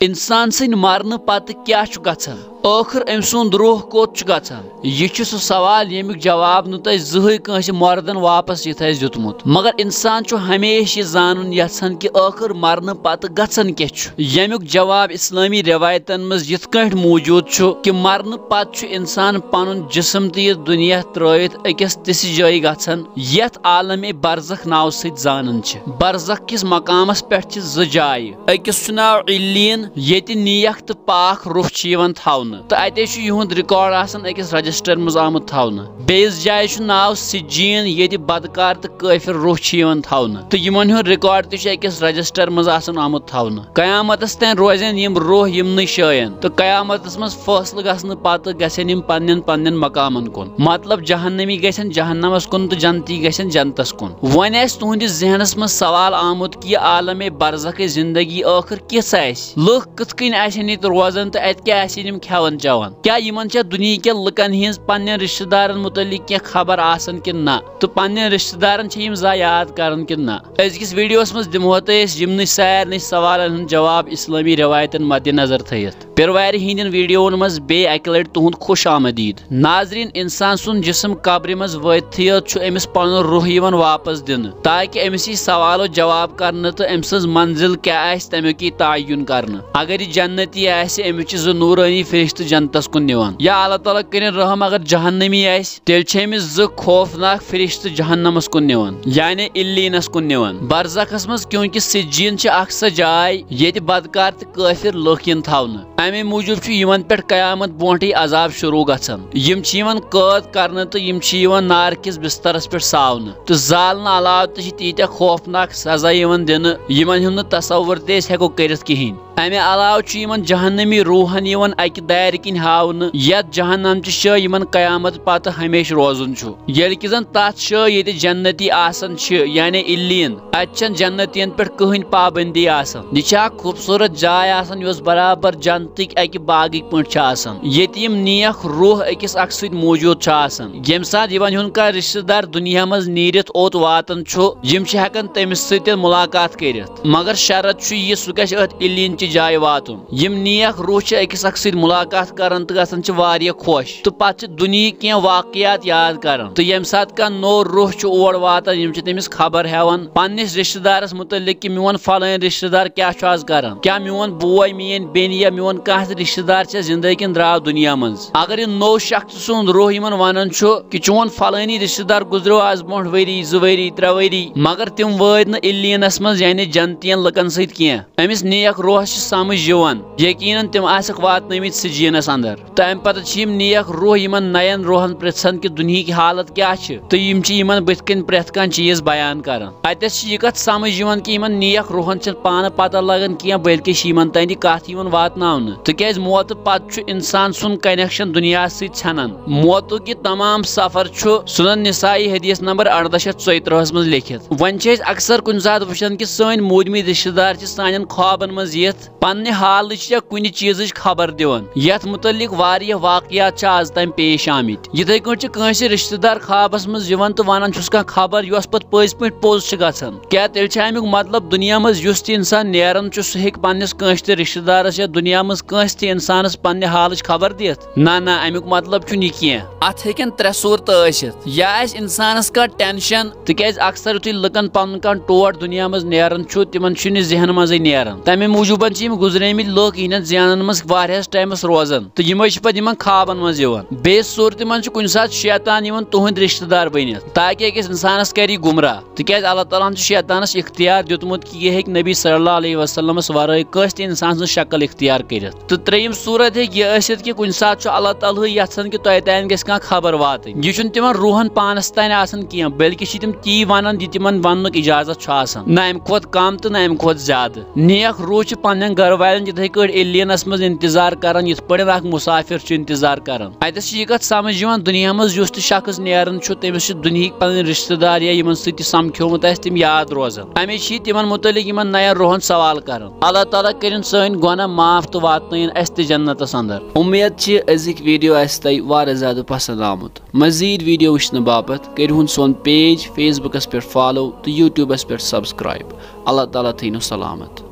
انسان سن مرن پتہ کیا گژھان آخر أمۍ سُنٛد روح کوٚت گژھان یہ چھُ سُہ سوال ییٚمیُک جواب نہٕ تۄہہِ زٕہٕنۍ کٲنٛسہِ مردن واپس یِتھ آسہِ دیُتمُت مگر انسان چھُ ہمیشہِ یہِ زانُن یژھان کہِ ٲخر مرنہٕ پتہٕ گژھان کیٛاہ چھُ ییٚمیُک جواب اسلٲمی رٮ۪وایتن منٛز یِتھ کٲٹھۍ موٗجوٗد چھُ کہِ مرنہٕ پتہٕ چھُ انسان پنُن جسم تہٕ یہِ دُنیا ترٲوِتھ أکِس تِژھِ جایہِ گژھان یتھ عالمِ برزخ ناو سۭتۍ زانان چھِ برزخ کِس مقامس پٮ۪ٹھ چھِ زٕ جایہِ أکِس چھُ ناو علیٖن ییٚتہِ نیک تہٕ پاک روح چھُ یِوان تھاونہٕ تو اتے یہد رِکاڈ آسان أکِس رجسٹر مز آمت تھاونہٕ بیٚیِس جایہِ چھُ ناو سجیٖن ییٚتہِ بدکار تہٕ کٲفر روح چھِ یِوان تھاونہٕ تہٕ یِمن ہُنٛد رِکاڈ تہِ چھُ أکِس رجسٹر مز آسان آمُت تھاونہٕ قیامتس تانۍ روزن یِم روح یِمنٕے جایَن تہٕ قیامتس منٛز فٲصلہٕ گژھنہٕ پتہٕ گژھن یِم پننٮ۪ن پننٮ۪ن مقامن کُن مطلب جہنمی گژھن جہنمس کُن تہٕ جنتی گژھن جنتس کُن وۄنۍ آسہِ تُہنٛدِس ذہنس منٛز سوال آمُت کہِ یہِ عالمِ برزخٕچ زندگی ٲخر کِژھ آسہِ لُکھ کِتھ کٔنۍ آسن ییٚتہِ روزان تہٕ اتہِ کیٛاہ آسن یِم کھٮ۪وان چٮ۪وان کیا یِمن چھا دُنیا کٮ۪ن لُکن ہٕنٛز پننٮ۪ن رشتہٕ دارن مُتعلق کینٛہہ خبر آسان کِنہٕ نہ تہٕ پننٮ۪ن رشتہٕ دارن چھِ یِم زانٛہہ یاد کران کِنہٕ نہ أزکِس ویڈیوس منٛز دِمہو تۄہہِ أسۍ یِمنٕے سارنٕے سوالن ہُنٛد جواب اسلٲمی رٮ۪وایتن مدِ نظر تھٲیِتھ پیروارِ ہٕنٛدٮ۪ن ویڈیوون منٛز بیٚیہِ اکہِ لٹہِ تُہُنٛد خوش آمدید ناظریٖن انسان سُنٛد جسم قبرِ منٛز وٲتتھٕے یوت چھُ أمِس پنُن روح یِوان واپس دِنہٕ تاکہِ أمِس یی سوالو جواب کرنہٕ تہٕ أمۍ سٕنٛز منزِل کیٛاہ آسہِ تمیُک یی تعیُن کرنہٕ اگر یہِ جنتی آسہِ أمِس چھِ زٕ نوٗرٲنی فرشتہٕ جنتس کُن نِوان یا اللہ تعالیٰ کٔرِنۍ رحم اگر جہنمی آسہِ تیٚلہِ چھِ أمِس زٕ خوفناک فرشتہٕ جہنمس کُن نِوان یعنی علیٖنس کُن نِوان برزخس منٛز کیونکہِ سجیٖن چھِ اکھ سۄ جاے ییٚتہِ بدکار تہٕ کٲفر لُکھ یِن تھاونہٕ امے موٗجوٗب چھُ یِمن پٮ۪ٹھ قیامت برونٛٹھٕے عذاب شروٗع گژھان یِم چھِ یِوان قٲد کرنہٕ تہٕ یِم چھِ یِوان نار کِس بسترس پٮ۪ٹھ ساونہٕ تہٕ زالنہٕ علاوٕ تہِ چھِ تیٖتیاہ خوفناک سزا یِوان دِنہٕ یِمن ہُنٛد نہٕ تصور تہِ أسۍ ہٮ۪کو کٔرِتھ کِہینۍ امہِ علاوٕ چھُ یِمن جہنمی روحن یِوان اکہِ دارِ کِنۍ ہاونہٕ یتھ جہنمچہِ جایہِ یِمن قیامت پتہٕ ہمیشہٕ روزُن چھُ ییٚلہِ کہِ زن تتھ جایہِ ییٚتہِ جنتی آسان چھِ یعنی علیٖن اتہِ چھنہٕ جنتین پٮ۪ٹھ کٕہٕنۍ پابندی آسان یہِ چھِ اکھ خوٗبصوٗرت جاے آسان یۄس برابر جنتٕکۍ اکہِ باغٕکۍ پٲٹھۍ چھِ آسان ییٚتہِ یِم نیک روح أکِس اکھ سۭتۍ موٗجوٗد چھُ آسان ییٚمہِ ساتہٕ یِمن ہُنٛد کانٛہہ رشتہٕ دار دُنیا منٛز نیٖرِتھ اوٚت واتان چھُ یِم چھِ ہٮ۪کان تٔمِس سۭتۍ مُلاقات کٔرِتھ مگر شرط چھُ یہِ سُہ گژھِ أتھۍ علیٖنچہِ جایہِ واتُن یِم نیک روح چھِ أکِس اکھ سۭتۍ مُلاقات کران تہٕ گژھان چھِ واریاہ خۄش تہٕ پتہٕ چھِ دُنیہِکۍ کینٛہہ واقعات یاد کران تہٕ ییٚمہِ ساتہٕ کانٛہہ نوٚو روح چھُ اور واتان یِم چھِ تٔمِس خبر ہٮ۪وان پننِس رشتہٕ دارس مُتعلق کہِ میون فلٲنۍ رشتہٕ دار کیٛاہ چھُ آز کران کیٛاہ میون بوے میٲنۍ بیٚنہِ یا میون کانٛہہ تہِ رشتہٕ دار چھا زندٕ کِنہٕ درٛاو دُنیا منٛز اگر یہِ نوٚو شخص سُنٛد روح یِمن ونان چھُ کہِ چون فلٲنی رشتہٕ دار گُزریو آز برونٛٹھ ؤری 2 ؤری 3 ؤری مگر تِم وٲتۍ نہٕ علیٖنس منٛز یعنی جنتین لُکن سۭتۍ کینٛہہ أمِس نیک روحس چھِ سمجھ یِوان یقیٖنن تِم آسکھ واتنٲمٕتۍ سجیٖنس انٛدر تہٕ امہِ پتہٕ چھِ یِم نیک روح یِمن نین روحن پرژھان کہِ دُنہِکۍ حالت کیٛاہ چھِ تہٕ یِم چھِ یِمن بٕتھِ کَنۍ پرٮ۪تھ کانٛہہ چیٖز بیان کران اتٮ۪س چھِ یہِ کتھ سمجھ یِوان کہِ یِمن نیک روحن چھنہٕ پانہٕ پتہ لگان کینٛہہ بٔلکہِ چھِ یِمن تانۍ یہِ کتھ یِوان واتناونہٕ تِکیٛازِ موتہٕ پتہٕ چھُ انسان سُنٛد کنیکشن دُنیاہس سۭتۍ ژھٮ۪نان موتُک یہِ تمام سفر چھُ سُنن نسائی حدیث نمبر 1834 منٛز لیکھِتھ وۄنۍ چھِ أسۍ اکثر کُنہِ ساتہٕ وٕچھان کہِ سٲنۍ موٗدمٕتۍ رشتہٕ دار چھِ سانٮ۪ن خوابن منٛز یِتھ پننہِ حالٕچ یا کُنہِ چیٖزٕچ خبر دِوان یتھ مُتعلق واریاہ واقعات چھِ آز تام پیش آمٕتۍ یِتھٕے کٲٹھۍ چھِ کٲنٛسہِ رشتہٕ دار خوابس منٛز یِوان تہٕ ونان چھُس کانٛہہ خبر یۄس پتہٕ پٔزۍ پٲٹھۍ پوٚز چھِ گژھان کیٛاہ تیٚلہِ چھِ امیُک مطلب دُنیا منٛز یُس تہِ انسان نیران چھُ سُہ ہیٚکہِ پننِس کٲنٛسہِ تہِ رشتہٕ دارس یا دُنیا منٛز کٲنٛسہِ تہِ انسانس پننہِ حالٕچ خبر دِتھ نہ امیُک مطلب چھُنہٕ یہِ کینٛہہ اتھ ہیٚکن 3 صوٗرتہٕ ٲسِتھ یا آسہِ انسانس کانٛہہ ٹینشن تِکیٛازِ اکثر یُتھُے لُکن پنُن کانٛہہ ٹوٹھ دُنیا منٛز نیران چھُ تِمن چھُنہٕ یہِ ذہن منٛزٕے نیران تمے موٗجوٗبن چھِ یِم گُزریمٕتۍ لُکھ یِہنٛدٮ۪ن ذہنن منٛز واریاہس ٹایمس روزان تہٕ یِمے چھِ پتہٕ یِمن خوابن منٛز یِوان بیٚیِس صوٗرتہِ منٛز چھُ کُنہِ ساتہٕ شیطان یِوان تُہنٛدۍ رشتہٕ دار بٔنِتھ تاکہِ أکِس انسانس کرِ یہِ گمراہ تِکیٛازِ اللہ تعالیٰ ہن چھُ شیطانس اختیار دیُتمُت کہِ یہِ ہیٚکہِ نبی صلی اللہ علیہ وسلمس ورٲے کٲنٛسہِ تہِ انسان سٕنٛز شکل اختیار کٔرِتھ تہٕ 3یِم صوٗرت ہیٚکہِ یہِ ٲسِتھ کہِ کُنہِ ساتہٕ چھُ اللہ تعالیٰ ہٕے یژھان کہِ تۄہہِ تانۍ گژھِ کانٛہہ خبر واتٕنۍ یہِ چھُنہٕ تِمن روحن پانس تانۍ آسان کینٛہہ بٔلکہِ چھِ تِم تی ونان یہِ تِمن وننُک اجازت چھُ آسان نہ امہِ کھۄتہٕ کم تہٕ نہ امہِ کھۄتہٕ زیادٕ نیک روح چھِ پننٮ۪ن گرٕ والٮ۪ن یِتھٕے کٲٹھۍ علیٖنس منٛز انتظار کران یِتھ پٲٹھۍ اکھ مُسافر چھُ انتظار کران اتٮ۪س چھِ یہِ کتھ سمجھ یِوان دُنیا منٛز یُس تہِ شخص نیران چھُ تٔمِس چھِ دُنہِکۍ پنٕنۍ رشتہٕ دار یا یِمن سۭتۍ تہِ سمکھیومُت آسہِ تِم یاد روزان امے چھِ یہِ تِمن مُتعلق یِمن نین روحن سوال کران اللہ تعالیٰ کٔرِنۍ سٲنۍ گۄناہ معاف تہٕ واتنٲیِن اسہِ تہِ جنتس انٛدر اُمید چھِ أزِکۍ ویڈیو آسہِ تۄہہِ واریاہ زیادٕ پسنٛد آمُت مزیٖد ویڈیو وٕچھنہٕ باپتھ کٔرۍہُن سون پیج فیس بُکس پٮ۪ٹھ فالو تہٕ یوٗٹیوٗبس پٮ۪ٹھ سبسکرایب اللہ تعالیٰ تھٲینو سلامت